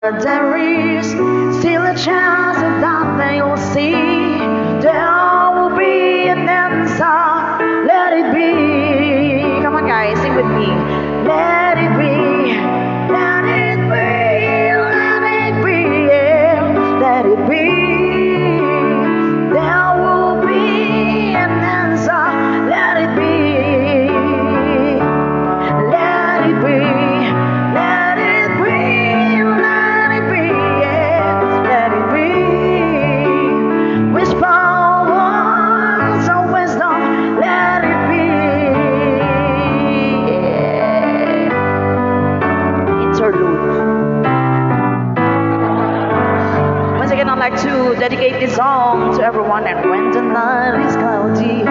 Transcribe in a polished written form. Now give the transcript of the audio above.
There is still a chance that they will see. There will be an answer. Let it be. Come on, guys, sing with me. Let it be. Let it be. Let it be. Yeah. Let it be. There will be an answer. Let it be. Let it be. Let it be. Let it be. Yeah. Let it be. Whisper words of wisdom. Let it be. Yeah. Interlude. Once again, I'd like to dedicate this song to everyone. And when the night is cloudy